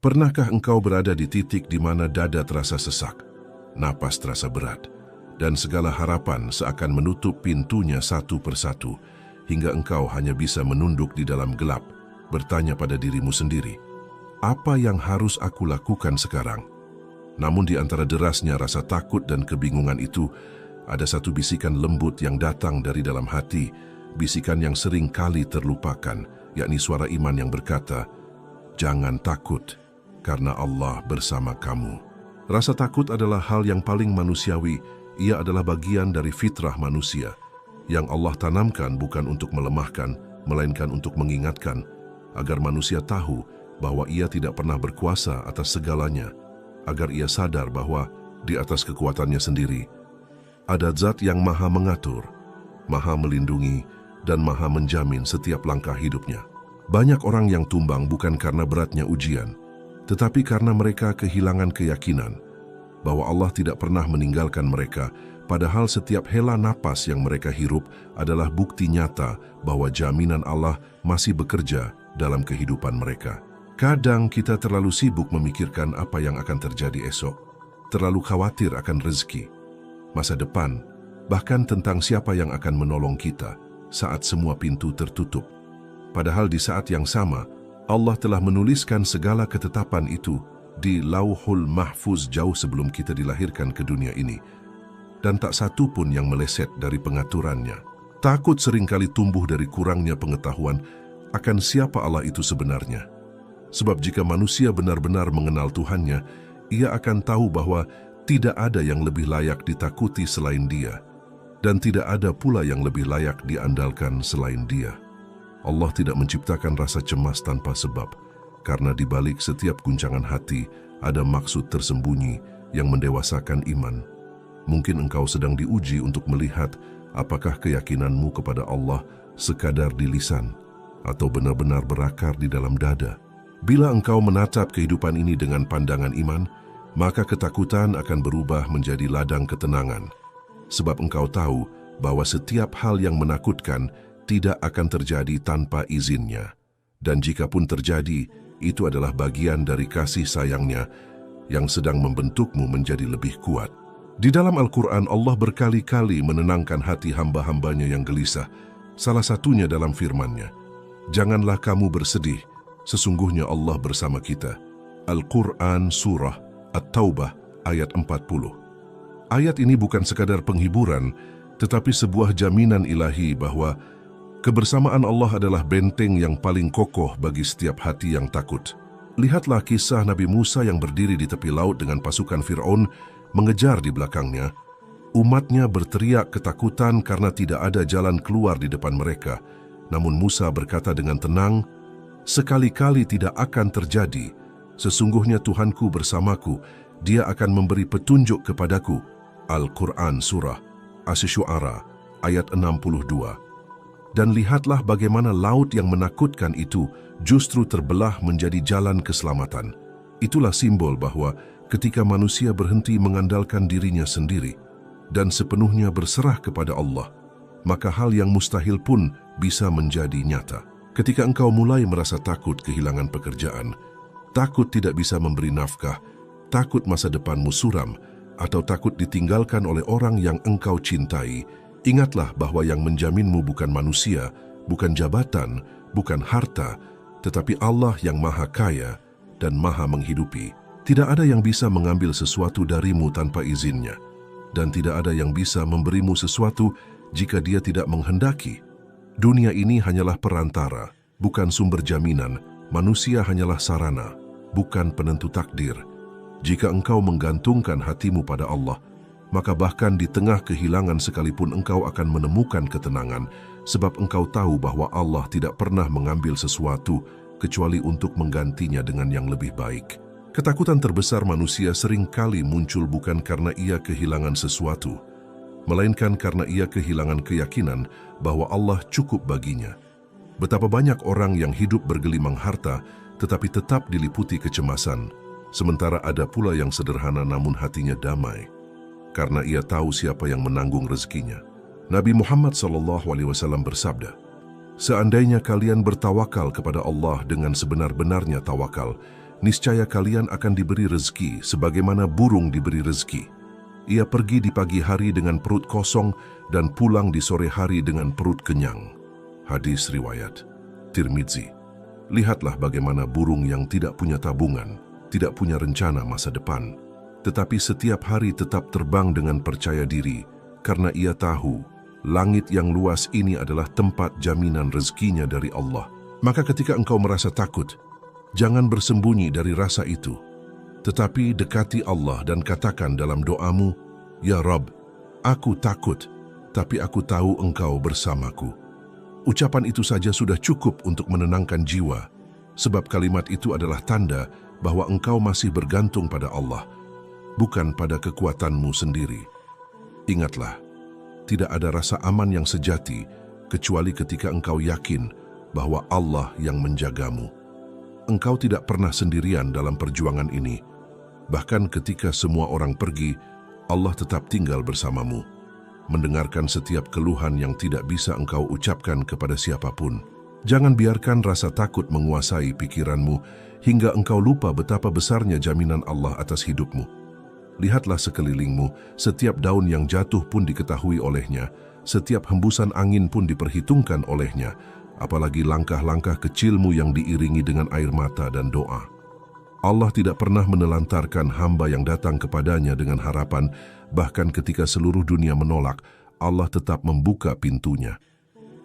Pernahkah engkau berada di titik di mana dada terasa sesak, napas terasa berat, dan segala harapan seakan menutup pintunya satu persatu, hingga engkau hanya bisa menunduk di dalam gelap, bertanya pada dirimu sendiri, apa yang harus aku lakukan sekarang? Namun di antara derasnya rasa takut dan kebingungan itu, ada satu bisikan lembut yang datang dari dalam hati, bisikan yang sering kali terlupakan, yakni suara iman yang berkata, jangan takut, karena Allah bersama kamu. Rasa takut adalah hal yang paling manusiawi. Ia adalah bagian dari fitrah manusia, yang Allah tanamkan bukan untuk melemahkan, melainkan untuk mengingatkan, agar manusia tahu bahwa ia tidak pernah berkuasa atas segalanya, agar ia sadar bahwa di atas kekuatannya sendiri, ada zat yang maha mengatur, maha melindungi, dan maha menjamin setiap langkah hidupnya. Banyak orang yang tumbang bukan karena beratnya ujian, tetapi karena mereka kehilangan keyakinan bahwa Allah tidak pernah meninggalkan mereka, padahal setiap hela napas yang mereka hirup adalah bukti nyata bahwa jaminan Allah masih bekerja dalam kehidupan mereka. Kadang kita terlalu sibuk memikirkan apa yang akan terjadi esok, terlalu khawatir akan rezeki, masa depan, bahkan tentang siapa yang akan menolong kita saat semua pintu tertutup. Padahal di saat yang sama, Allah telah menuliskan segala ketetapan itu di Lauhul Mahfuz jauh sebelum kita dilahirkan ke dunia ini, dan tak satu pun yang meleset dari pengaturannya. Takut seringkali tumbuh dari kurangnya pengetahuan akan siapa Allah itu sebenarnya. Sebab jika manusia benar-benar mengenal Tuhannya, ia akan tahu bahwa tidak ada yang lebih layak ditakuti selain Dia, dan tidak ada pula yang lebih layak diandalkan selain Dia. Allah tidak menciptakan rasa cemas tanpa sebab, karena di balik setiap guncangan hati ada maksud tersembunyi yang mendewasakan iman. Mungkin engkau sedang diuji untuk melihat apakah keyakinanmu kepada Allah sekadar di lisan atau benar-benar berakar di dalam dada. Bila engkau menatap kehidupan ini dengan pandangan iman, maka ketakutan akan berubah menjadi ladang ketenangan. Sebab engkau tahu bahwa setiap hal yang menakutkan tidak akan terjadi tanpa izinnya. Dan jika pun terjadi, itu adalah bagian dari kasih sayangnya yang sedang membentukmu menjadi lebih kuat. Di dalam Al-Quran, Allah berkali-kali menenangkan hati hamba-hambanya yang gelisah. Salah satunya dalam firman-Nya, janganlah kamu bersedih, sesungguhnya Allah bersama kita. Al-Quran Surah At-Taubah ayat 40. Ayat ini bukan sekadar penghiburan, tetapi sebuah jaminan ilahi bahwa kebersamaan Allah adalah benteng yang paling kokoh bagi setiap hati yang takut. Lihatlah kisah Nabi Musa yang berdiri di tepi laut dengan pasukan Fir'aun mengejar di belakangnya. Umatnya berteriak ketakutan karena tidak ada jalan keluar di depan mereka. Namun Musa berkata dengan tenang, sekali-kali tidak akan terjadi. Sesungguhnya Tuhanku bersamaku, Dia akan memberi petunjuk kepadaku. Al-Quran Surah Asy-Syu'ara ayat 62. Dan lihatlah bagaimana laut yang menakutkan itu justru terbelah menjadi jalan keselamatan. Itulah simbol bahwa ketika manusia berhenti mengandalkan dirinya sendiri dan sepenuhnya berserah kepada Allah, maka hal yang mustahil pun bisa menjadi nyata. Ketika engkau mulai merasa takut kehilangan pekerjaan, takut tidak bisa memberi nafkah, takut masa depanmu suram, atau takut ditinggalkan oleh orang yang engkau cintai, ingatlah bahwa yang menjaminmu bukan manusia, bukan jabatan, bukan harta, tetapi Allah yang maha kaya dan maha menghidupi. Tidak ada yang bisa mengambil sesuatu darimu tanpa izinnya, dan tidak ada yang bisa memberimu sesuatu jika Dia tidak menghendaki. Dunia ini hanyalah perantara, bukan sumber jaminan. Manusia hanyalah sarana, bukan penentu takdir. Jika engkau menggantungkan hatimu pada Allah, maka bahkan di tengah kehilangan sekalipun engkau akan menemukan ketenangan, sebab engkau tahu bahwa Allah tidak pernah mengambil sesuatu kecuali untuk menggantinya dengan yang lebih baik. Ketakutan terbesar manusia seringkali muncul bukan karena ia kehilangan sesuatu, melainkan karena ia kehilangan keyakinan bahwa Allah cukup baginya. Betapa banyak orang yang hidup bergelimang harta tetapi tetap diliputi kecemasan, sementara ada pula yang sederhana namun hatinya damai, karena ia tahu siapa yang menanggung rezekinya. Nabi Muhammad SAW bersabda, seandainya kalian bertawakal kepada Allah dengan sebenar-benarnya tawakal, niscaya kalian akan diberi rezeki sebagaimana burung diberi rezeki. Ia pergi di pagi hari dengan perut kosong dan pulang di sore hari dengan perut kenyang. Hadis riwayat Tirmidzi. Lihatlah bagaimana burung yang tidak punya tabungan, tidak punya rencana masa depan, tetapi setiap hari tetap terbang dengan percaya diri, karena ia tahu langit yang luas ini adalah tempat jaminan rezekinya dari Allah. Maka ketika engkau merasa takut, jangan bersembunyi dari rasa itu, tetapi dekati Allah dan katakan dalam doamu, "Ya Rabb, aku takut, tapi aku tahu Engkau bersamaku." Ucapan itu saja sudah cukup untuk menenangkan jiwa, sebab kalimat itu adalah tanda bahwa engkau masih bergantung pada Allah, bukan pada kekuatanmu sendiri. Ingatlah, tidak ada rasa aman yang sejati kecuali ketika engkau yakin bahwa Allah yang menjagamu. Engkau tidak pernah sendirian dalam perjuangan ini. Bahkan ketika semua orang pergi, Allah tetap tinggal bersamamu, mendengarkan setiap keluhan yang tidak bisa engkau ucapkan kepada siapapun. Jangan biarkan rasa takut menguasai pikiranmu hingga engkau lupa betapa besarnya jaminan Allah atas hidupmu. Lihatlah sekelilingmu, setiap daun yang jatuh pun diketahui olehnya, setiap hembusan angin pun diperhitungkan olehnya, apalagi langkah-langkah kecilmu yang diiringi dengan air mata dan doa. Allah tidak pernah menelantarkan hamba yang datang kepadanya dengan harapan, bahkan ketika seluruh dunia menolak, Allah tetap membuka pintunya.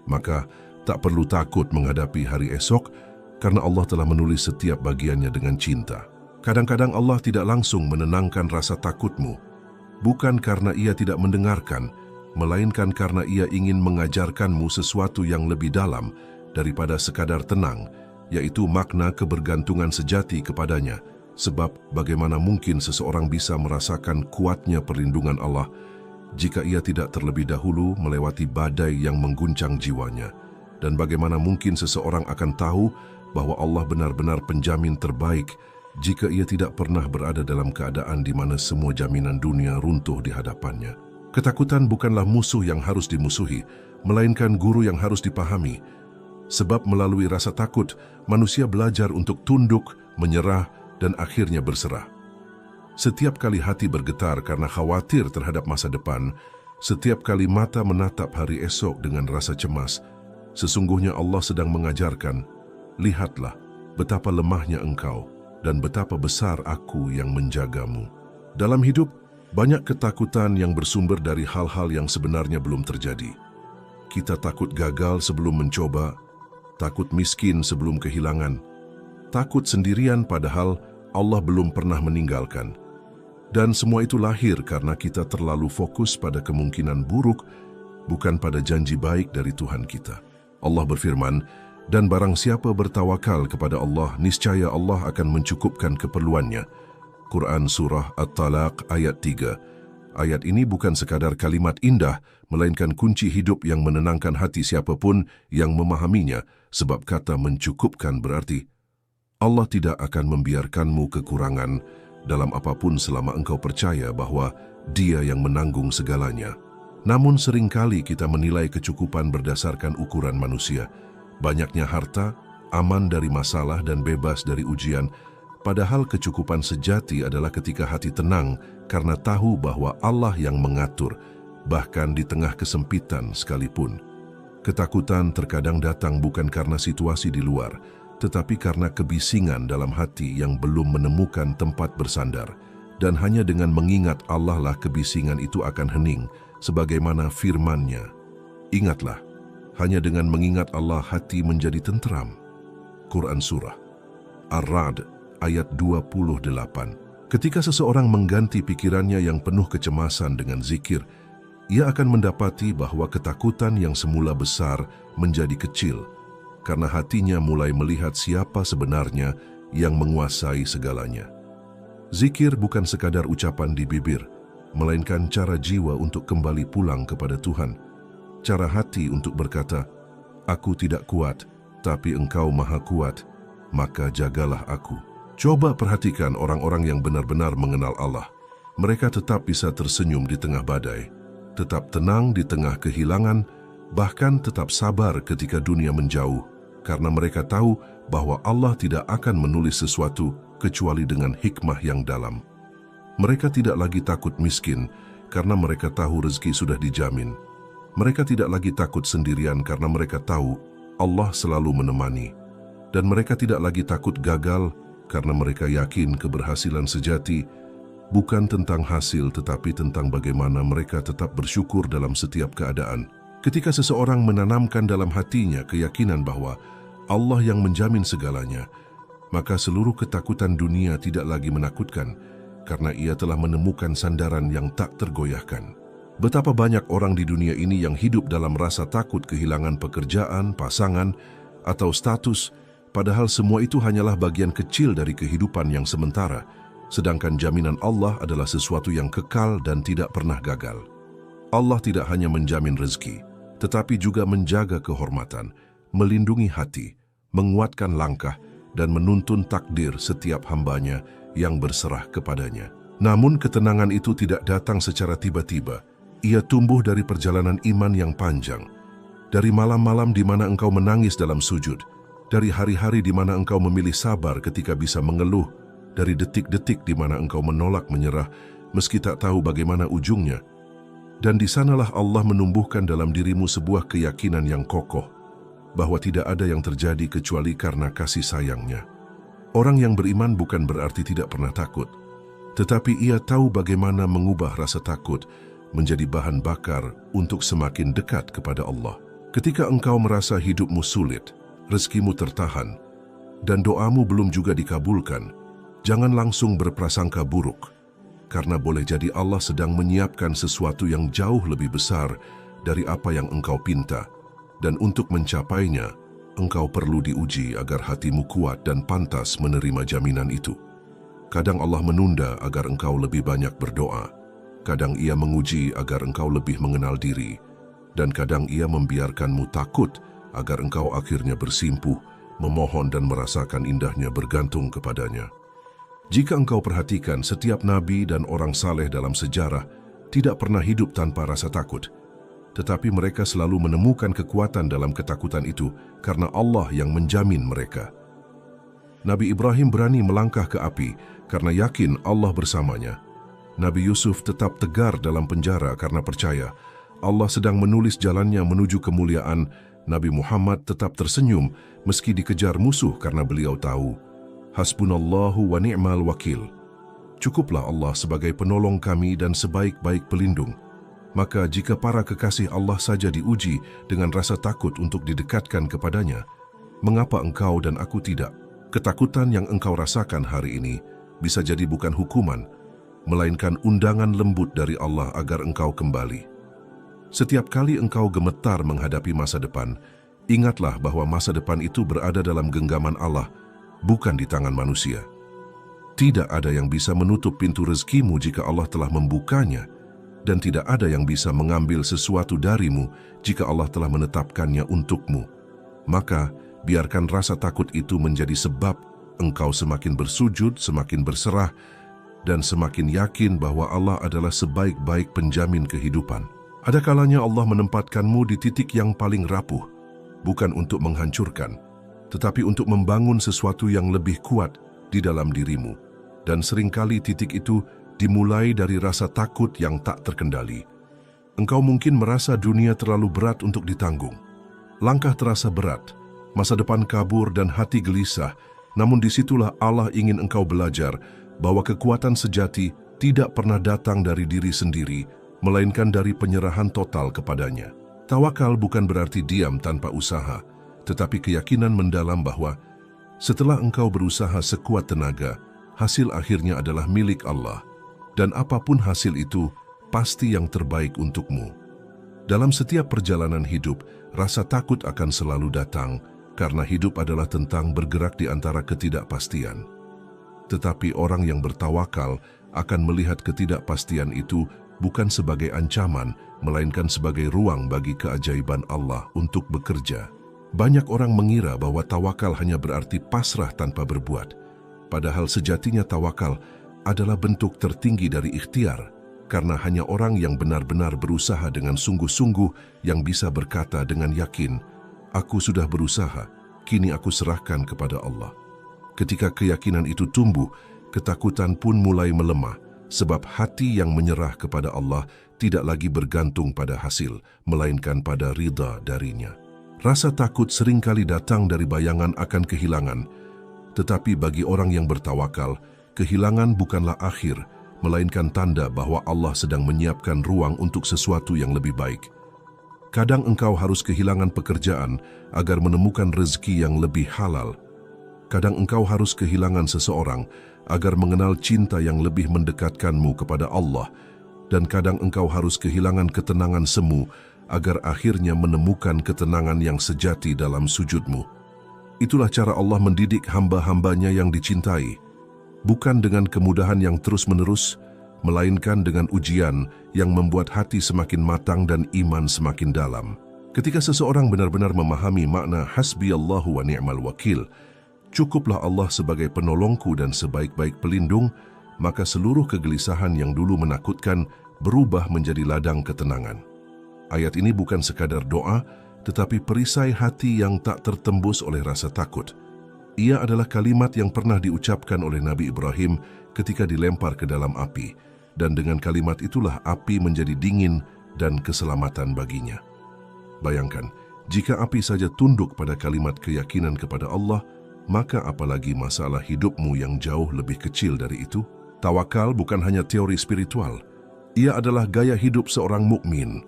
Maka, tak perlu takut menghadapi hari esok, karena Allah telah menulis setiap bagiannya dengan cinta. Kadang-kadang Allah tidak langsung menenangkan rasa takutmu, bukan karena Ia tidak mendengarkan, melainkan karena Ia ingin mengajarkanmu sesuatu yang lebih dalam daripada sekadar tenang, yaitu makna kebergantungan sejati kepadanya. Sebab bagaimana mungkin seseorang bisa merasakan kuatnya perlindungan Allah jika ia tidak terlebih dahulu melewati badai yang mengguncang jiwanya? Dan bagaimana mungkin seseorang akan tahu bahwa Allah benar-benar penjamin terbaik jika ia tidak pernah berada dalam keadaan di mana semua jaminan dunia runtuh di hadapannya? Ketakutan bukanlah musuh yang harus dimusuhi, melainkan guru yang harus dipahami. Sebab melalui rasa takut, manusia belajar untuk tunduk, menyerah, dan akhirnya berserah. Setiap kali hati bergetar karena khawatir terhadap masa depan, setiap kali mata menatap hari esok dengan rasa cemas, sesungguhnya Allah sedang mengajarkan, "Lihatlah betapa lemahnya engkau dan betapa besar Aku yang menjagamu." Dalam hidup, banyak ketakutan yang bersumber dari hal-hal yang sebenarnya belum terjadi. Kita takut gagal sebelum mencoba, takut miskin sebelum kehilangan, takut sendirian padahal Allah belum pernah meninggalkan. Dan semua itu lahir karena kita terlalu fokus pada kemungkinan buruk, bukan pada janji baik dari Tuhan kita. Allah berfirman, "Dan barang siapa bertawakal kepada Allah, niscaya Allah akan mencukupkan keperluannya." Quran Surah At-Talaq ayat 3. Ayat ini bukan sekadar kalimat indah, melainkan kunci hidup yang menenangkan hati siapapun yang memahaminya, sebab kata mencukupkan berarti Allah tidak akan membiarkanmu kekurangan dalam apapun selama engkau percaya bahwa Dia yang menanggung segalanya. Namun seringkali kita menilai kecukupan berdasarkan ukuran manusia. Banyaknya harta, aman dari masalah dan bebas dari ujian, padahal kecukupan sejati adalah ketika hati tenang karena tahu bahwa Allah yang mengatur, bahkan di tengah kesempitan sekalipun. Ketakutan terkadang datang bukan karena situasi di luar, tetapi karena kebisingan dalam hati yang belum menemukan tempat bersandar. Dan hanya dengan mengingat Allah lah kebisingan itu akan hening, sebagaimana firman-Nya. Ingatlah, hanya dengan mengingat Allah hati menjadi tenteram. Quran Surah Ar-Ra'd ayat 28. Ketika seseorang mengganti pikirannya yang penuh kecemasan dengan zikir, ia akan mendapati bahwa ketakutan yang semula besar menjadi kecil, karena hatinya mulai melihat siapa sebenarnya yang menguasai segalanya. Zikir bukan sekadar ucapan di bibir, melainkan cara jiwa untuk kembali pulang kepada Tuhan. Cara hati untuk berkata, "Aku tidak kuat, tapi Engkau Maha Kuat, maka jagalah aku." Coba perhatikan orang-orang yang benar-benar mengenal Allah. Mereka tetap bisa tersenyum di tengah badai, tetap tenang di tengah kehilangan, bahkan tetap sabar ketika dunia menjauh, karena mereka tahu bahwa Allah tidak akan menulis sesuatu kecuali dengan hikmah yang dalam. Mereka tidak lagi takut miskin karena mereka tahu rezeki sudah dijamin. Mereka tidak lagi takut sendirian karena mereka tahu Allah selalu menemani. Dan mereka tidak lagi takut gagal karena mereka yakin keberhasilan sejati bukan tentang hasil tetapi tentang bagaimana mereka tetap bersyukur dalam setiap keadaan. Ketika seseorang menanamkan dalam hatinya keyakinan bahwa Allah yang menjamin segalanya, maka seluruh ketakutan dunia tidak lagi menakutkan karena ia telah menemukan sandaran yang tak tergoyahkan. Betapa banyak orang di dunia ini yang hidup dalam rasa takut kehilangan pekerjaan, pasangan, atau status, padahal semua itu hanyalah bagian kecil dari kehidupan yang sementara, sedangkan jaminan Allah adalah sesuatu yang kekal dan tidak pernah gagal. Allah tidak hanya menjamin rezeki, tetapi juga menjaga kehormatan, melindungi hati, menguatkan langkah, dan menuntun takdir setiap hambanya yang berserah kepadanya. Namun ketenangan itu tidak datang secara tiba-tiba. Ia tumbuh dari perjalanan iman yang panjang, dari malam-malam di mana engkau menangis dalam sujud, dari hari-hari di mana engkau memilih sabar ketika bisa mengeluh, dari detik-detik di mana engkau menolak menyerah meski tak tahu bagaimana ujungnya. Dan di sanalah Allah menumbuhkan dalam dirimu sebuah keyakinan yang kokoh, bahwa tidak ada yang terjadi kecuali karena kasih sayangnya. Orang yang beriman bukan berarti tidak pernah takut, tetapi ia tahu bagaimana mengubah rasa takut menjadi bahan bakar untuk semakin dekat kepada Allah. Ketika engkau merasa hidupmu sulit, rezekimu tertahan, dan doamu belum juga dikabulkan, jangan langsung berprasangka buruk, karena boleh jadi Allah sedang menyiapkan sesuatu yang jauh lebih besar dari apa yang engkau pinta, dan untuk mencapainya, engkau perlu diuji agar hatimu kuat dan pantas menerima jaminan itu. Kadang Allah menunda agar engkau lebih banyak berdoa, kadang Ia menguji agar engkau lebih mengenal diri, dan kadang Ia membiarkanmu takut agar engkau akhirnya bersimpuh, memohon dan merasakan indahnya bergantung kepadanya. Jika engkau perhatikan, setiap nabi dan orang saleh dalam sejarah tidak pernah hidup tanpa rasa takut, tetapi mereka selalu menemukan kekuatan dalam ketakutan itu karena Allah yang menjamin mereka. Nabi Ibrahim berani melangkah ke api karena yakin Allah bersamanya. Nabi Yusuf tetap tegar dalam penjara karena percaya Allah sedang menulis jalannya menuju kemuliaan. Nabi Muhammad tetap tersenyum meski dikejar musuh karena beliau tahu, Hasbunallahu wa ni'mal wakil. Cukuplah Allah sebagai penolong kami dan sebaik-baik pelindung. Maka jika para kekasih Allah saja diuji dengan rasa takut untuk didekatkan kepadanya, mengapa engkau dan aku tidak? Ketakutan yang engkau rasakan hari ini bisa jadi bukan hukuman, melainkan undangan lembut dari Allah agar engkau kembali. Setiap kali engkau gemetar menghadapi masa depan, ingatlah bahwa masa depan itu berada dalam genggaman Allah, bukan di tangan manusia. Tidak ada yang bisa menutup pintu rezekimu jika Allah telah membukanya, dan tidak ada yang bisa mengambil sesuatu darimu jika Allah telah menetapkannya untukmu. Maka, biarkan rasa takut itu menjadi sebab engkau semakin bersujud, semakin berserah, dan semakin yakin bahwa Allah adalah sebaik-baik penjamin kehidupan. Ada kalanya Allah menempatkanmu di titik yang paling rapuh, bukan untuk menghancurkan, tetapi untuk membangun sesuatu yang lebih kuat di dalam dirimu. Dan seringkali titik itu dimulai dari rasa takut yang tak terkendali. Engkau mungkin merasa dunia terlalu berat untuk ditanggung. Langkah terasa berat, masa depan kabur dan hati gelisah, namun disitulah Allah ingin engkau belajar bahwa kekuatan sejati tidak pernah datang dari diri sendiri, melainkan dari penyerahan total kepadanya. Tawakal bukan berarti diam tanpa usaha, tetapi keyakinan mendalam bahwa setelah engkau berusaha sekuat tenaga, hasil akhirnya adalah milik Allah. Dan apapun hasil itu, pasti yang terbaik untukmu. Dalam setiap perjalanan hidup, rasa takut akan selalu datang, karena hidup adalah tentang bergerak di antara ketidakpastian. Tetapi orang yang bertawakal akan melihat ketidakpastian itu bukan sebagai ancaman, melainkan sebagai ruang bagi keajaiban Allah untuk bekerja. Banyak orang mengira bahwa tawakal hanya berarti pasrah tanpa berbuat, padahal sejatinya tawakal adalah bentuk tertinggi dari ikhtiar, karena hanya orang yang benar-benar berusaha dengan sungguh-sungguh yang bisa berkata dengan yakin, "Aku sudah berusaha, kini aku serahkan kepada Allah." Ketika keyakinan itu tumbuh, ketakutan pun mulai melemah, sebab hati yang menyerah kepada Allah tidak lagi bergantung pada hasil, melainkan pada ridha darinya. Rasa takut seringkali datang dari bayangan akan kehilangan, tetapi bagi orang yang bertawakal, kehilangan bukanlah akhir, melainkan tanda bahwa Allah sedang menyiapkan ruang untuk sesuatu yang lebih baik. Kadang engkau harus kehilangan pekerjaan agar menemukan rezeki yang lebih halal. Kadang engkau harus kehilangan seseorang agar mengenal cinta yang lebih mendekatkanmu kepada Allah. Dan kadang engkau harus kehilangan ketenangan semu agar akhirnya menemukan ketenangan yang sejati dalam sujudmu. Itulah cara Allah mendidik hamba-hambanya yang dicintai, bukan dengan kemudahan yang terus-menerus, melainkan dengan ujian yang membuat hati semakin matang dan iman semakin dalam. Ketika seseorang benar-benar memahami makna hasbiyallahu wa ni'mal wakil, cukuplah Allah sebagai penolongku dan sebaik-baik pelindung, maka seluruh kegelisahan yang dulu menakutkan berubah menjadi ladang ketenangan. Ayat ini bukan sekadar doa, tetapi perisai hati yang tak tertembus oleh rasa takut. Ia adalah kalimat yang pernah diucapkan oleh Nabi Ibrahim ketika dilempar ke dalam api, dan dengan kalimat itulah api menjadi dingin dan keselamatan baginya. Bayangkan, jika api saja tunduk pada kalimat keyakinan kepada Allah, maka apalagi masalah hidupmu yang jauh lebih kecil dari itu? Tawakal bukan hanya teori spiritual, ia adalah gaya hidup seorang mukmin.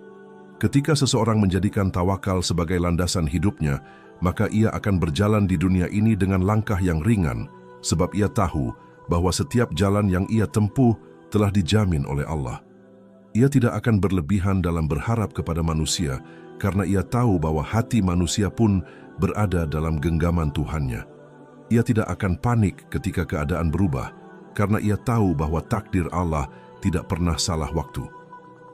Ketika seseorang menjadikan tawakal sebagai landasan hidupnya, maka ia akan berjalan di dunia ini dengan langkah yang ringan, sebab ia tahu bahwa setiap jalan yang ia tempuh telah dijamin oleh Allah. Ia tidak akan berlebihan dalam berharap kepada manusia, karena ia tahu bahwa hati manusia pun berada dalam genggaman Tuhannya. Ia tidak akan panik ketika keadaan berubah, karena ia tahu bahwa takdir Allah tidak pernah salah waktu.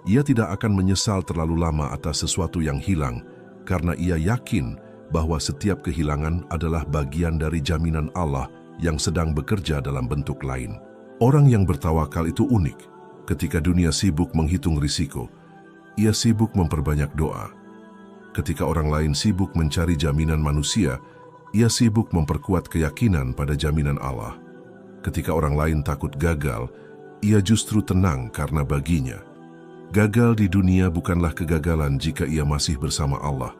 Ia tidak akan menyesal terlalu lama atas sesuatu yang hilang, karena ia yakin bahwa setiap kehilangan adalah bagian dari jaminan Allah yang sedang bekerja dalam bentuk lain. Orang yang bertawakal itu unik. Ketika dunia sibuk menghitung risiko, ia sibuk memperbanyak doa. Ketika orang lain sibuk mencari jaminan manusia, ia sibuk memperkuat keyakinan pada jaminan Allah. Ketika orang lain takut gagal, ia justru tenang karena baginya gagal di dunia bukanlah kegagalan jika ia masih bersama Allah.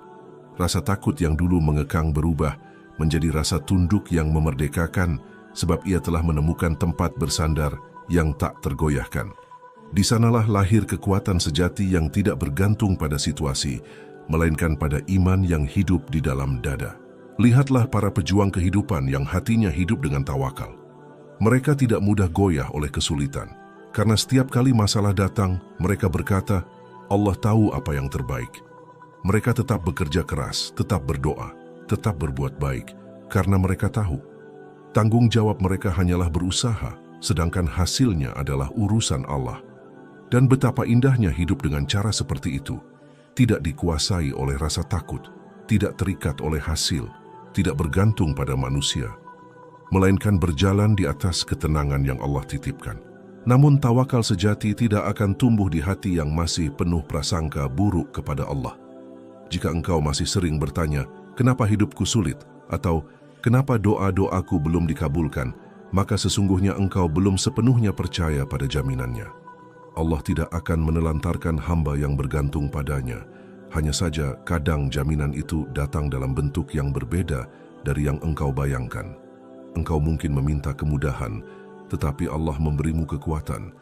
Rasa takut yang dulu mengekang berubah menjadi rasa tunduk yang memerdekakan, sebab ia telah menemukan tempat bersandar yang tak tergoyahkan. Di sanalah lahir kekuatan sejati yang tidak bergantung pada situasi, melainkan pada iman yang hidup di dalam dada. Lihatlah para pejuang kehidupan yang hatinya hidup dengan tawakal. Mereka tidak mudah goyah oleh kesulitan. Karena setiap kali masalah datang, mereka berkata, Allah tahu apa yang terbaik. Mereka tetap bekerja keras, tetap berdoa, tetap berbuat baik, karena mereka tahu tanggung jawab mereka hanyalah berusaha, sedangkan hasilnya adalah urusan Allah. Dan betapa indahnya hidup dengan cara seperti itu, tidak dikuasai oleh rasa takut, tidak terikat oleh hasil, tidak bergantung pada manusia, melainkan berjalan di atas ketenangan yang Allah titipkan. Namun tawakal sejati tidak akan tumbuh di hati yang masih penuh prasangka buruk kepada Allah. Jika engkau masih sering bertanya, kenapa hidupku sulit? Atau kenapa doa-doaku belum dikabulkan? Maka sesungguhnya engkau belum sepenuhnya percaya pada jaminannya. Allah tidak akan menelantarkan hamba yang bergantung padanya. Hanya saja kadang jaminan itu datang dalam bentuk yang berbeda dari yang engkau bayangkan. Engkau mungkin meminta kemudahan, tetapi Allah memberimu kekuatan.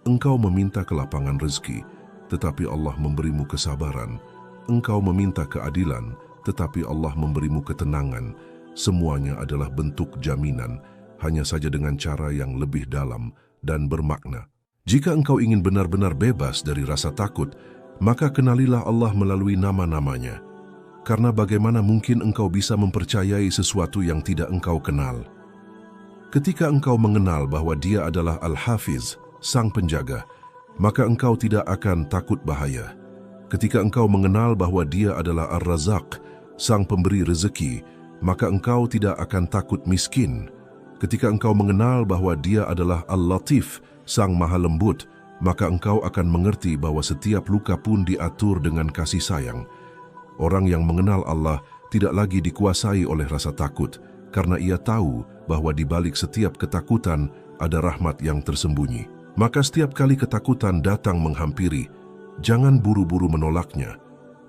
Engkau meminta kelapangan rezeki, tetapi Allah memberimu kesabaran. Engkau meminta keadilan, tetapi Allah memberimu ketenangan. Semuanya adalah bentuk jaminan, hanya saja dengan cara yang lebih dalam dan bermakna. Jika engkau ingin benar-benar bebas dari rasa takut, maka kenalilah Allah melalui nama-namanya. Karena bagaimana mungkin engkau bisa mempercayai sesuatu yang tidak engkau kenal? Ketika engkau mengenal bahwa Dia adalah Al-Hafiz, Sang Penjaga, maka engkau tidak akan takut bahaya. Ketika engkau mengenal bahwa Dia adalah Ar-Razak, Sang Pemberi rezeki, maka engkau tidak akan takut miskin. Ketika engkau mengenal bahwa Dia adalah Al-Latif, Sang Maha Lembut, maka engkau akan mengerti bahwa setiap luka pun diatur dengan kasih sayang. Orang yang mengenal Allah tidak lagi dikuasai oleh rasa takut, karena ia tahu bahwa di balik setiap ketakutan ada rahmat yang tersembunyi. Maka setiap kali ketakutan datang menghampiri, jangan buru-buru menolaknya,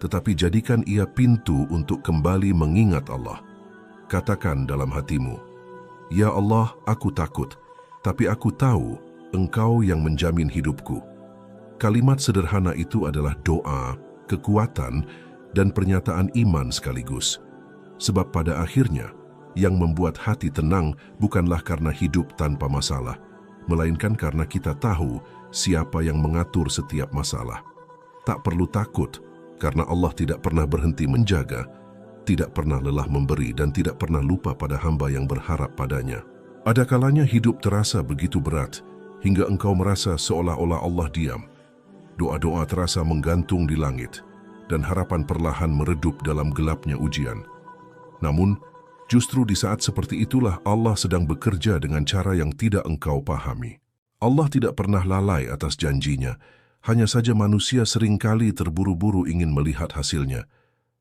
tetapi jadikan ia pintu untuk kembali mengingat Allah. Katakan dalam hatimu, "Ya Allah, aku takut, tapi aku tahu Engkau yang menjamin hidupku." Kalimat sederhana itu adalah doa, kekuatan, dan pernyataan iman sekaligus. Sebab pada akhirnya, yang membuat hati tenang bukanlah karena hidup tanpa masalah, melainkan karena kita tahu siapa yang mengatur setiap masalah. Tak perlu takut, karena Allah tidak pernah berhenti menjaga, tidak pernah lelah memberi, dan tidak pernah lupa pada hamba yang berharap padanya. Ada kalanya hidup terasa begitu berat, hingga engkau merasa seolah-olah Allah diam. Doa-doa terasa menggantung di langit, dan harapan perlahan meredup dalam gelapnya ujian. Namun, justru di saat seperti itulah Allah sedang bekerja dengan cara yang tidak engkau pahami. Allah tidak pernah lalai atas janjinya, hanya saja manusia seringkali terburu-buru ingin melihat hasilnya.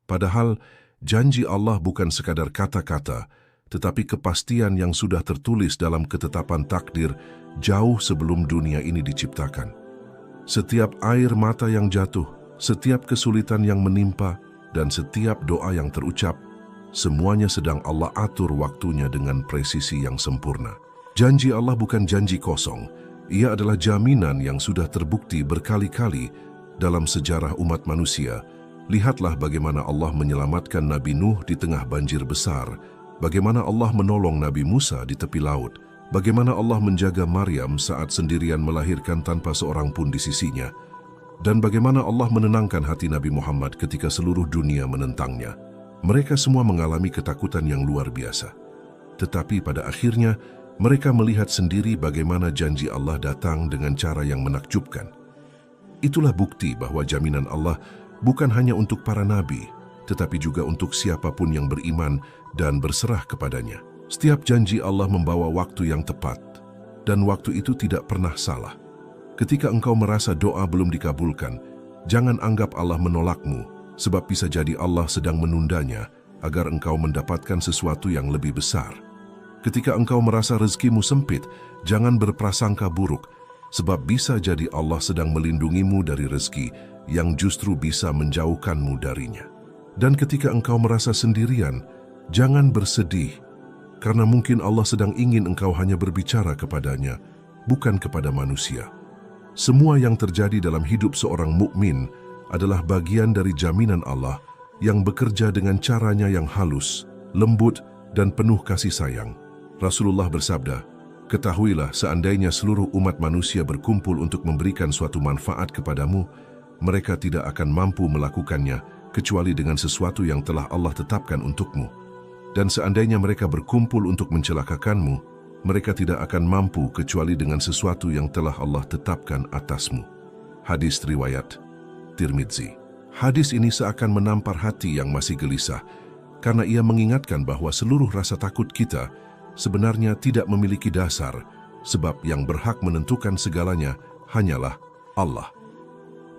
Padahal, janji Allah bukan sekadar kata-kata, tetapi kepastian yang sudah tertulis dalam ketetapan takdir jauh sebelum dunia ini diciptakan. Setiap air mata yang jatuh, setiap kesulitan yang menimpa, dan setiap doa yang terucap, semuanya sedang Allah atur waktunya dengan presisi yang sempurna. Janji Allah bukan janji kosong, ia adalah jaminan yang sudah terbukti berkali-kali dalam sejarah umat manusia. Lihatlah bagaimana Allah menyelamatkan Nabi Nuh di tengah banjir besar, bagaimana Allah menolong Nabi Musa di tepi laut, bagaimana Allah menjaga Maryam saat sendirian melahirkan tanpa seorang pun di sisinya, dan bagaimana Allah menenangkan hati Nabi Muhammad ketika seluruh dunia menentangnya. Mereka semua mengalami ketakutan yang luar biasa. Tetapi pada akhirnya, mereka melihat sendiri bagaimana janji Allah datang dengan cara yang menakjubkan. Itulah bukti bahwa jaminan Allah bukan hanya untuk para nabi, tetapi juga untuk siapapun yang beriman dan berserah kepadanya. Setiap janji Allah membawa waktu yang tepat, dan waktu itu tidak pernah salah. Ketika engkau merasa doa belum dikabulkan, jangan anggap Allah menolakmu, sebab bisa jadi Allah sedang menundanya agar engkau mendapatkan sesuatu yang lebih besar. Ketika engkau merasa rezekimu sempit, jangan berprasangka buruk, sebab bisa jadi Allah sedang melindungimu dari rezeki yang justru bisa menjauhkanmu darinya. Dan ketika engkau merasa sendirian, jangan bersedih, karena mungkin Allah sedang ingin engkau hanya berbicara kepadanya, bukan kepada manusia. Semua yang terjadi dalam hidup seorang mukmin adalah bagian dari jaminan Allah yang bekerja dengan caranya yang halus, lembut, dan penuh kasih sayang. Rasulullah bersabda, "Ketahuilah, seandainya seluruh umat manusia berkumpul untuk memberikan suatu manfaat kepadamu, mereka tidak akan mampu melakukannya kecuali dengan sesuatu yang telah Allah tetapkan untukmu. Dan seandainya mereka berkumpul untuk mencelakakanmu, mereka tidak akan mampu kecuali dengan sesuatu yang telah Allah tetapkan atasmu." Hadis riwayat Tirmidzi. Hadis ini seakan menampar hati yang masih gelisah, karena ia mengingatkan bahwa seluruh rasa takut kita sebenarnya tidak memiliki dasar, sebab yang berhak menentukan segalanya hanyalah Allah.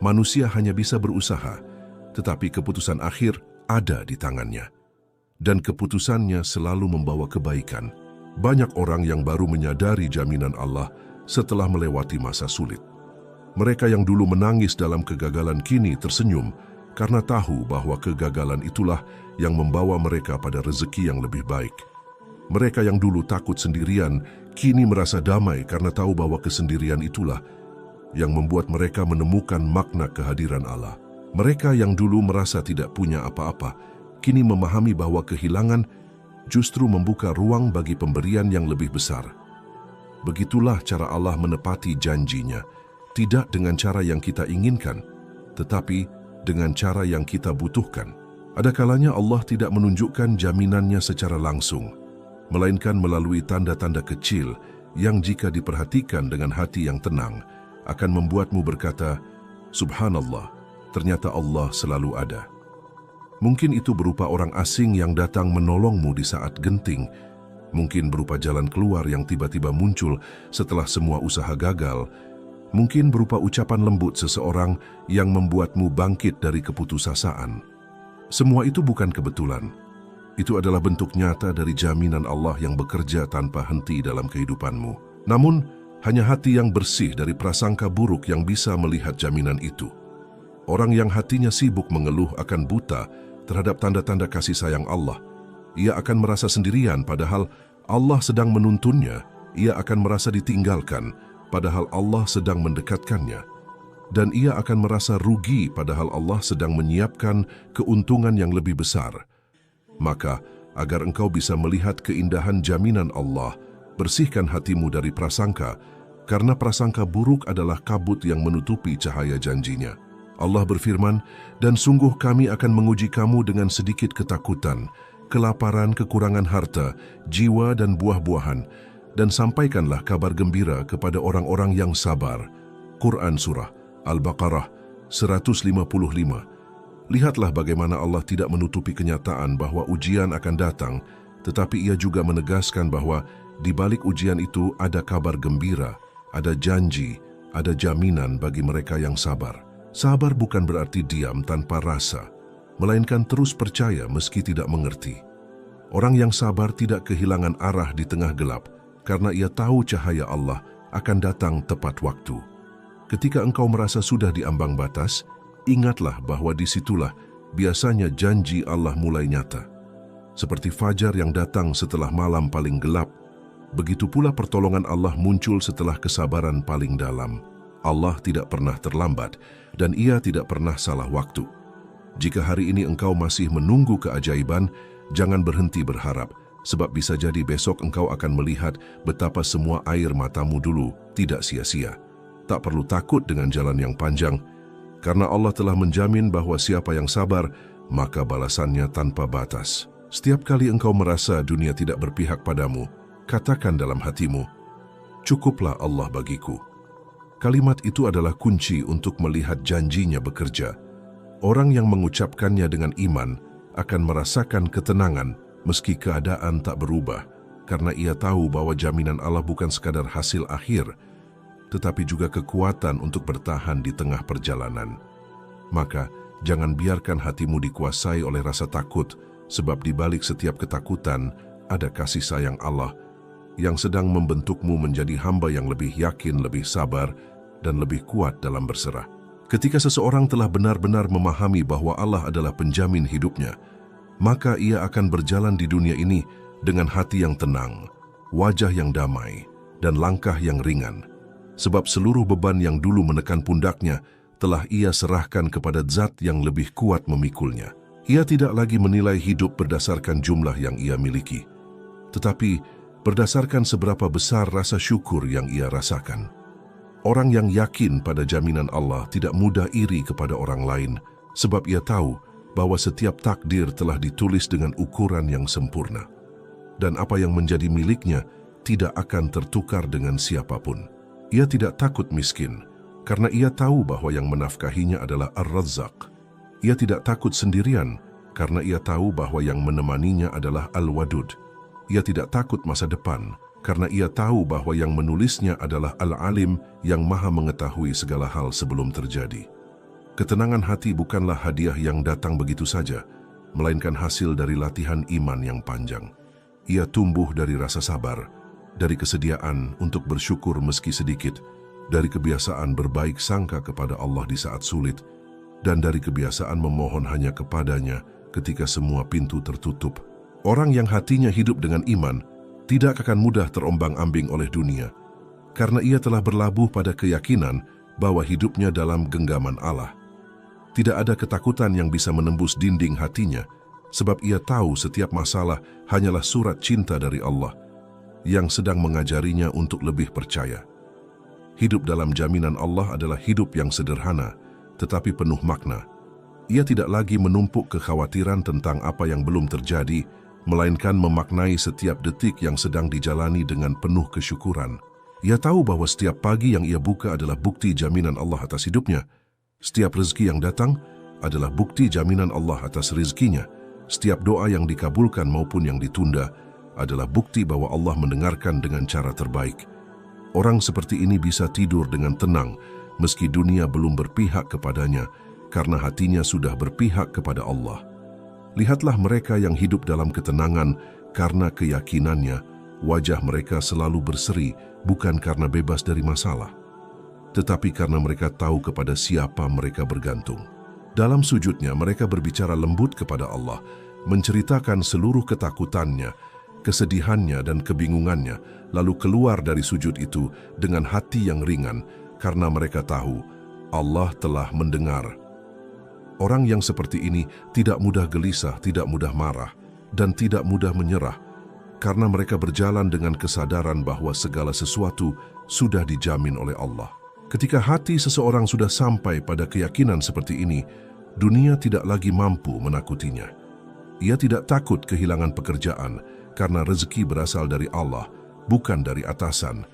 Manusia hanya bisa berusaha, tetapi keputusan akhir ada di tangannya. Dan keputusannya selalu membawa kebaikan. Banyak orang yang baru menyadari jaminan Allah setelah melewati masa sulit. Mereka yang dulu menangis dalam kegagalan kini tersenyum karena tahu bahwa kegagalan itulah yang membawa mereka pada rezeki yang lebih baik. Mereka yang dulu takut sendirian kini merasa damai karena tahu bahwa kesendirian itulah yang membuat mereka menemukan makna kehadiran Allah. Mereka yang dulu merasa tidak punya apa-apa kini memahami bahwa kehilangan justru membuka ruang bagi pemberian yang lebih besar. Begitulah cara Allah menepati janjinya. Tidak dengan cara yang kita inginkan, tetapi dengan cara yang kita butuhkan. Ada kalanya Allah tidak menunjukkan jaminannya secara langsung, melainkan melalui tanda-tanda kecil yang jika diperhatikan dengan hati yang tenang, akan membuatmu berkata, "Subhanallah, ternyata Allah selalu ada." Mungkin itu berupa orang asing yang datang menolongmu di saat genting, mungkin berupa jalan keluar yang tiba-tiba muncul setelah semua usaha gagal, mungkin berupa ucapan lembut seseorang yang membuatmu bangkit dari keputusasaan. Semua itu bukan kebetulan. Itu adalah bentuk nyata dari jaminan Allah yang bekerja tanpa henti dalam kehidupanmu. Namun, hanya hati yang bersih dari prasangka buruk yang bisa melihat jaminan itu. Orang yang hatinya sibuk mengeluh akan buta terhadap tanda-tanda kasih sayang Allah. Ia akan merasa sendirian padahal Allah sedang menuntunnya. Ia akan merasa ditinggalkan padahal Allah sedang mendekatkannya. Dan ia akan merasa rugi padahal Allah sedang menyiapkan keuntungan yang lebih besar. Maka, agar engkau bisa melihat keindahan jaminan Allah, bersihkan hatimu dari prasangka, karena prasangka buruk adalah kabut yang menutupi cahaya janjinya. Allah berfirman, dan sungguh kami akan menguji kamu dengan sedikit ketakutan, kelaparan, kekurangan harta, jiwa dan buah-buahan, dan sampaikanlah kabar gembira kepada orang-orang yang sabar. Quran Surah Al-Baqarah 155. Lihatlah bagaimana Allah tidak menutupi kenyataan bahwa ujian akan datang, tetapi Ia juga menegaskan bahwa di balik ujian itu ada kabar gembira, ada janji, ada jaminan bagi mereka yang sabar. Sabar bukan berarti diam tanpa rasa, melainkan terus percaya meski tidak mengerti. Orang yang sabar tidak kehilangan arah di tengah gelap, karena ia tahu cahaya Allah akan datang tepat waktu. Ketika engkau merasa sudah di ambang batas, ingatlah bahwa disitulah biasanya janji Allah mulai nyata. Seperti fajar yang datang setelah malam paling gelap, begitu pula pertolongan Allah muncul setelah kesabaran paling dalam. Allah tidak pernah terlambat dan Ia tidak pernah salah waktu. Jika hari ini engkau masih menunggu keajaiban, jangan berhenti berharap, sebab bisa jadi besok engkau akan melihat betapa semua air matamu dulu tidak sia-sia. Tak perlu takut dengan jalan yang panjang, karena Allah telah menjamin bahwa siapa yang sabar, maka balasannya tanpa batas. Setiap kali engkau merasa dunia tidak berpihak padamu, katakan dalam hatimu, "Cukuplah Allah bagiku." Kalimat itu adalah kunci untuk melihat janjinya bekerja. Orang yang mengucapkannya dengan iman akan merasakan ketenangan meski keadaan tak berubah, karena ia tahu bahwa jaminan Allah bukan sekadar hasil akhir, tetapi juga kekuatan untuk bertahan di tengah perjalanan. Maka, jangan biarkan hatimu dikuasai oleh rasa takut, sebab di balik setiap ketakutan ada kasih sayang Allah yang sedang membentukmu menjadi hamba yang lebih yakin, lebih sabar, dan lebih kuat dalam berserah. Ketika seseorang telah benar-benar memahami bahwa Allah adalah penjamin hidupnya, maka ia akan berjalan di dunia ini dengan hati yang tenang, wajah yang damai, dan langkah yang ringan. Sebab seluruh beban yang dulu menekan pundaknya telah ia serahkan kepada zat yang lebih kuat memikulnya. Ia tidak lagi menilai hidup berdasarkan jumlah yang ia miliki, tetapi berdasarkan seberapa besar rasa syukur yang ia rasakan. Orang yang yakin pada jaminan Allah tidak mudah iri kepada orang lain, sebab ia tahu bahwa setiap takdir telah ditulis dengan ukuran yang sempurna. Dan apa yang menjadi miliknya tidak akan tertukar dengan siapapun. Ia tidak takut miskin, karena ia tahu bahwa yang menafkahinya adalah Ar-Razzaq. Ia tidak takut sendirian, karena ia tahu bahwa yang menemaninya adalah Al-Wadud. Ia tidak takut masa depan, karena ia tahu bahwa yang menulisnya adalah Al-Alim yang maha mengetahui segala hal sebelum terjadi. Ketenangan hati bukanlah hadiah yang datang begitu saja, melainkan hasil dari latihan iman yang panjang. Ia tumbuh dari rasa sabar, dari kesediaan untuk bersyukur meski sedikit, dari kebiasaan berbaik sangka kepada Allah di saat sulit, dan dari kebiasaan memohon hanya kepadanya ketika semua pintu tertutup. Orang yang hatinya hidup dengan iman tidak akan mudah terombang-ambing oleh dunia, karena ia telah berlabuh pada keyakinan bahwa hidupnya dalam genggaman Allah. Tidak ada ketakutan yang bisa menembus dinding hatinya, sebab ia tahu setiap masalah hanyalah surat cinta dari Allah yang sedang mengajarinya untuk lebih percaya. Hidup dalam jaminan Allah adalah hidup yang sederhana, tetapi penuh makna. Ia tidak lagi menumpuk kekhawatiran tentang apa yang belum terjadi, melainkan memaknai setiap detik yang sedang dijalani dengan penuh kesyukuran. Ia tahu bahwa setiap pagi yang ia buka adalah bukti jaminan Allah atas hidupnya. Setiap rezeki yang datang adalah bukti jaminan Allah atas rezekinya. Setiap doa yang dikabulkan maupun yang ditunda adalah bukti bahwa Allah mendengarkan dengan cara terbaik. Orang seperti ini bisa tidur dengan tenang meski dunia belum berpihak kepadanya, karena hatinya sudah berpihak kepada Allah. Lihatlah mereka yang hidup dalam ketenangan karena keyakinannya, wajah mereka selalu berseri bukan karena bebas dari masalah, tetapi karena mereka tahu kepada siapa mereka bergantung. Dalam sujudnya mereka berbicara lembut kepada Allah, menceritakan seluruh ketakutannya, kesedihannya dan kebingungannya, lalu keluar dari sujud itu dengan hati yang ringan karena mereka tahu Allah telah mendengar. Orang yang seperti ini tidak mudah gelisah, tidak mudah marah, dan tidak mudah menyerah, karena mereka berjalan dengan kesadaran bahwa segala sesuatu sudah dijamin oleh Allah. Ketika hati seseorang sudah sampai pada keyakinan seperti ini, dunia tidak lagi mampu menakutinya. Ia tidak takut kehilangan pekerjaan, karena rezeki berasal dari Allah, bukan dari atasan.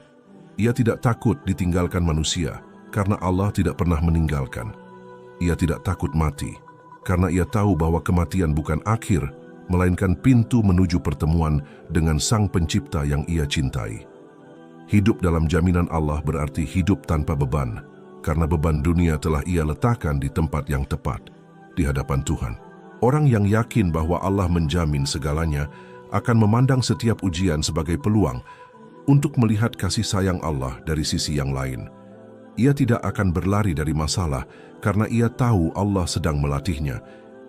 Ia tidak takut ditinggalkan manusia, karena Allah tidak pernah meninggalkan. Ia tidak takut mati, karena ia tahu bahwa kematian bukan akhir, melainkan pintu menuju pertemuan dengan Sang Pencipta yang ia cintai. Hidup dalam jaminan Allah berarti hidup tanpa beban, karena beban dunia telah ia letakkan di tempat yang tepat, di hadapan Tuhan. Orang yang yakin bahwa Allah menjamin segalanya akan memandang setiap ujian sebagai peluang untuk melihat kasih sayang Allah dari sisi yang lain. Ia tidak akan berlari dari masalah karena ia tahu Allah sedang melatihnya.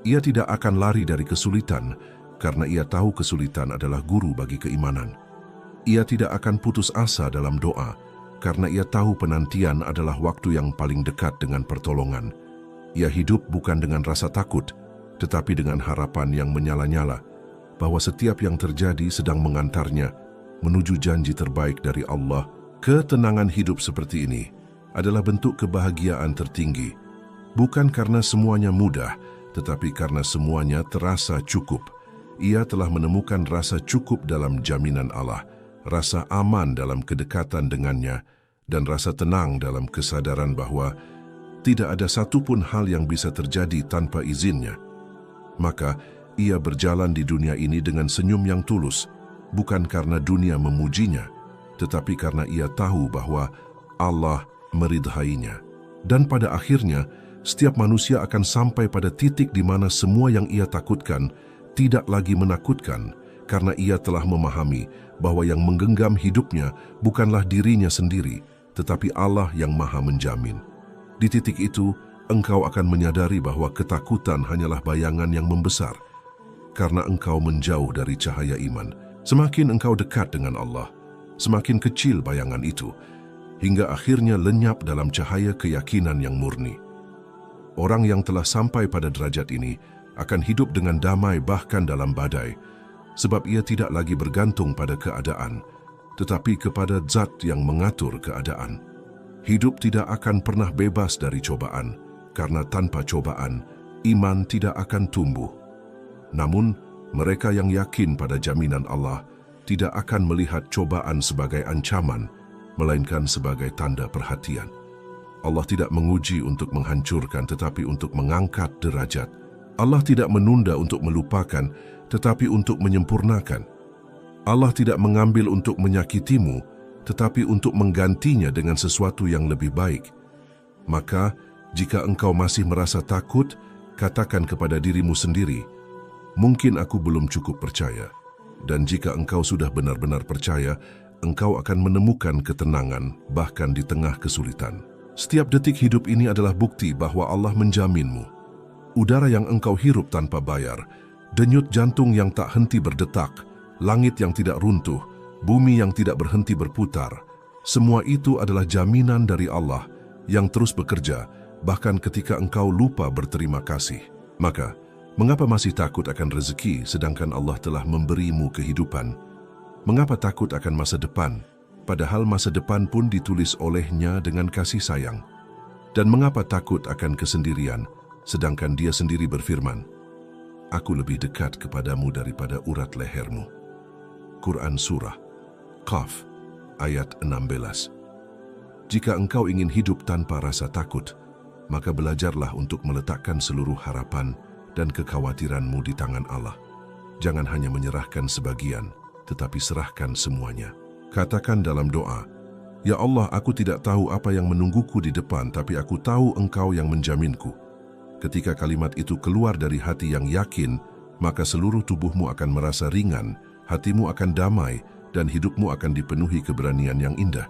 Ia tidak akan lari dari kesulitan karena ia tahu kesulitan adalah guru bagi keimanan. Ia tidak akan putus asa dalam doa karena ia tahu penantian adalah waktu yang paling dekat dengan pertolongan. Ia hidup bukan dengan rasa takut, tetapi dengan harapan yang menyala-nyala bahwa setiap yang terjadi sedang mengantarnya menuju janji terbaik dari Allah. Ketenangan hidup seperti ini adalah bentuk kebahagiaan tertinggi, bukan karena semuanya mudah, tetapi karena semuanya terasa cukup. Ia telah menemukan rasa cukup dalam jaminan Allah, rasa aman dalam kedekatan dengannya, dan rasa tenang dalam kesadaran bahwa tidak ada satupun hal yang bisa terjadi tanpa izinnya. Maka, ia berjalan di dunia ini dengan senyum yang tulus, bukan karena dunia memujinya, tetapi karena ia tahu bahwa Allah meridhainya. Dan pada akhirnya, setiap manusia akan sampai pada titik di mana semua yang ia takutkan tidak lagi menakutkan, karena ia telah memahami bahwa yang menggenggam hidupnya bukanlah dirinya sendiri, tetapi Allah yang Maha Menjamin. Di titik itu, engkau akan menyadari bahwa ketakutan hanyalah bayangan yang membesar, karena engkau menjauh dari cahaya iman. Semakin engkau dekat dengan Allah, semakin kecil bayangan itu, hingga akhirnya lenyap dalam cahaya keyakinan yang murni. Orang yang telah sampai pada derajat ini akan hidup dengan damai bahkan dalam badai, sebab ia tidak lagi bergantung pada keadaan, tetapi kepada Zat yang mengatur keadaan. Hidup tidak akan pernah bebas dari cobaan, karena tanpa cobaan, iman tidak akan tumbuh. Namun, mereka yang yakin pada jaminan Allah tidak akan melihat cobaan sebagai ancaman, melainkan sebagai tanda perhatian. Allah tidak menguji untuk menghancurkan, tetapi untuk mengangkat derajat. Allah tidak menunda untuk melupakan, tetapi untuk menyempurnakan. Allah tidak mengambil untuk menyakitimu, tetapi untuk menggantinya dengan sesuatu yang lebih baik. Maka, jika engkau masih merasa takut, katakan kepada dirimu sendiri, mungkin aku belum cukup percaya. Dan jika engkau sudah benar-benar percaya, engkau akan menemukan ketenangan bahkan di tengah kesulitan. Setiap detik hidup ini adalah bukti bahwa Allah menjaminmu. Udara yang engkau hirup tanpa bayar, denyut jantung yang tak henti berdetak, langit yang tidak runtuh, bumi yang tidak berhenti berputar, semua itu adalah jaminan dari Allah yang terus bekerja, bahkan ketika engkau lupa berterima kasih. Maka, mengapa masih takut akan rezeki sedangkan Allah telah memberimu kehidupan? Mengapa takut akan masa depan, padahal masa depan pun ditulis olehnya dengan kasih sayang? Dan mengapa takut akan kesendirian, sedangkan Dia sendiri berfirman, Aku lebih dekat kepadamu daripada urat lehermu. Quran Surah Qaf ayat 16. Jika engkau ingin hidup tanpa rasa takut, maka belajarlah untuk meletakkan seluruh harapan dan kekhawatiranmu di tangan Allah. Jangan hanya menyerahkan sebagian, tetapi serahkan semuanya. Katakan dalam doa, Ya Allah, aku tidak tahu apa yang menungguku di depan, tapi aku tahu Engkau yang menjaminku. Ketika kalimat itu keluar dari hati yang yakin, maka seluruh tubuhmu akan merasa ringan, hatimu akan damai, dan hidupmu akan dipenuhi keberanian yang indah.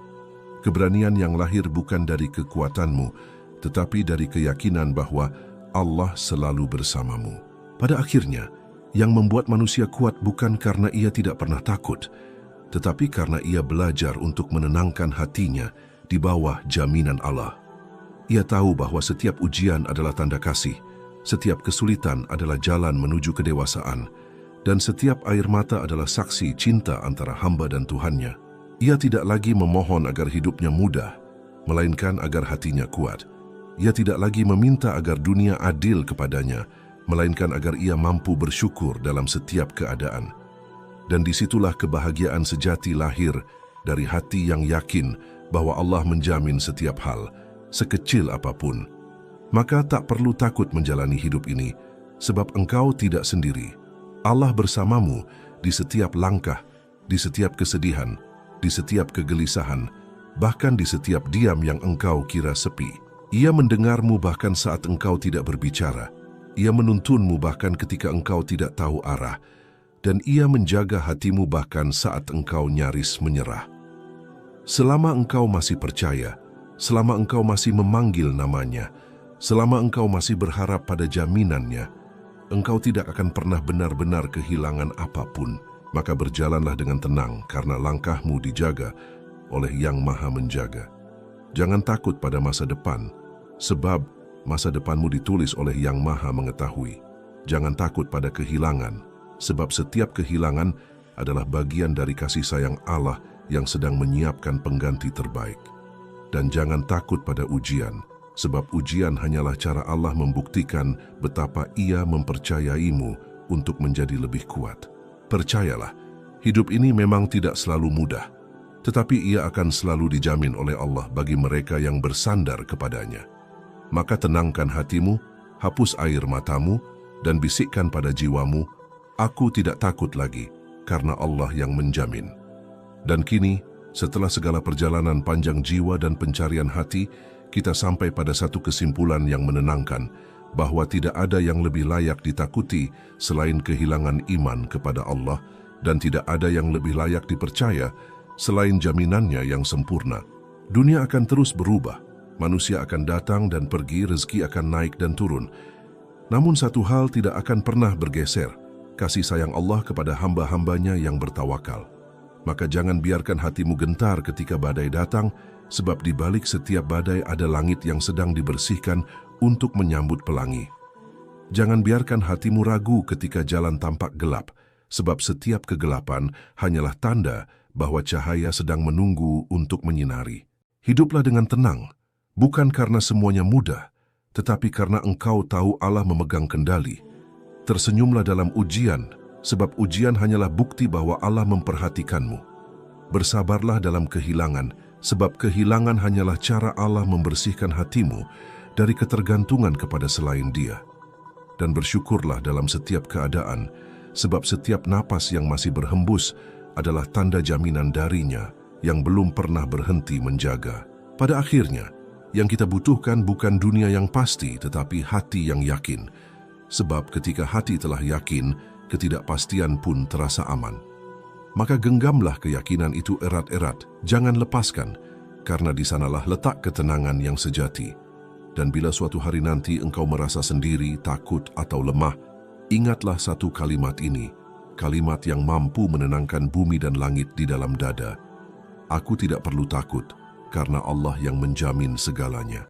Keberanian yang lahir bukan dari kekuatanmu, tetapi dari keyakinan bahwa Allah selalu bersamamu. Pada akhirnya, yang membuat manusia kuat bukan karena ia tidak pernah takut, tetapi karena ia belajar untuk menenangkan hatinya di bawah jaminan Allah. Ia tahu bahwa setiap ujian adalah tanda kasih, setiap kesulitan adalah jalan menuju kedewasaan, dan setiap air mata adalah saksi cinta antara hamba dan Tuhannya. Ia tidak lagi memohon agar hidupnya mudah, melainkan agar hatinya kuat. Ia tidak lagi meminta agar dunia adil kepadanya, melainkan agar ia mampu bersyukur dalam setiap keadaan. Dan disitulah kebahagiaan sejati lahir dari hati yang yakin bahwa Allah menjamin setiap hal, sekecil apapun. Maka tak perlu takut menjalani hidup ini, sebab engkau tidak sendiri. Allah bersamamu di setiap langkah, di setiap kesedihan, di setiap kegelisahan, bahkan di setiap diam yang engkau kira sepi. Ia mendengarmu bahkan saat engkau tidak berbicara. Ia menuntunmu bahkan ketika engkau tidak tahu arah. Dan ia menjaga hatimu bahkan saat engkau nyaris menyerah. Selama engkau masih percaya, selama engkau masih memanggil namanya, selama engkau masih berharap pada jaminannya, engkau tidak akan pernah benar-benar kehilangan apapun. Maka berjalanlah dengan tenang karena langkahmu dijaga oleh Yang Maha Menjaga. Jangan takut pada masa depan, sebab masa depanmu ditulis oleh Yang Maha Mengetahui. Jangan takut pada kehilangan, sebab setiap kehilangan adalah bagian dari kasih sayang Allah yang sedang menyiapkan pengganti terbaik. Dan jangan takut pada ujian, sebab ujian hanyalah cara Allah membuktikan betapa Ia mempercayaimu untuk menjadi lebih kuat. Percayalah, hidup ini memang tidak selalu mudah, tetapi ia akan selalu dijamin oleh Allah bagi mereka yang bersandar kepadanya. Maka tenangkan hatimu, hapus air matamu, dan bisikkan pada jiwamu, aku tidak takut lagi, karena Allah yang menjamin. Dan kini, setelah segala perjalanan panjang jiwa dan pencarian hati, kita sampai pada satu kesimpulan yang menenangkan, bahwa tidak ada yang lebih layak ditakuti selain kehilangan iman kepada Allah, dan tidak ada yang lebih layak dipercaya selain jaminannya yang sempurna. Dunia akan terus berubah, manusia akan datang dan pergi, rezeki akan naik dan turun. Namun satu hal tidak akan pernah bergeser, kasih sayang Allah kepada hamba-hambanya yang bertawakal. Maka jangan biarkan hatimu gentar ketika badai datang, sebab di balik setiap badai ada langit yang sedang dibersihkan untuk menyambut pelangi. Jangan biarkan hatimu ragu ketika jalan tampak gelap, sebab setiap kegelapan hanyalah tanda bahwa cahaya sedang menunggu untuk menyinari. Hiduplah dengan tenang, bukan karena semuanya mudah, tetapi karena engkau tahu Allah memegang kendali. Tersenyumlah dalam ujian, sebab ujian hanyalah bukti bahwa Allah memperhatikanmu. Bersabarlah dalam kehilangan, sebab kehilangan hanyalah cara Allah membersihkan hatimu dari ketergantungan kepada selain Dia. Dan bersyukurlah dalam setiap keadaan, sebab setiap napas yang masih berhembus adalah tanda jaminan darinya yang belum pernah berhenti menjaga. Pada akhirnya, yang kita butuhkan bukan dunia yang pasti, tetapi hati yang yakin. Sebab ketika hati telah yakin, ketidakpastian pun terasa aman. Maka genggamlah keyakinan itu erat-erat, jangan lepaskan, karena di sanalah letak ketenangan yang sejati. Dan bila suatu hari nanti engkau merasa sendiri, takut, atau lemah, ingatlah satu kalimat ini, kalimat yang mampu menenangkan bumi dan langit di dalam dada. Aku tidak perlu takut, karena Allah yang menjamin segalanya.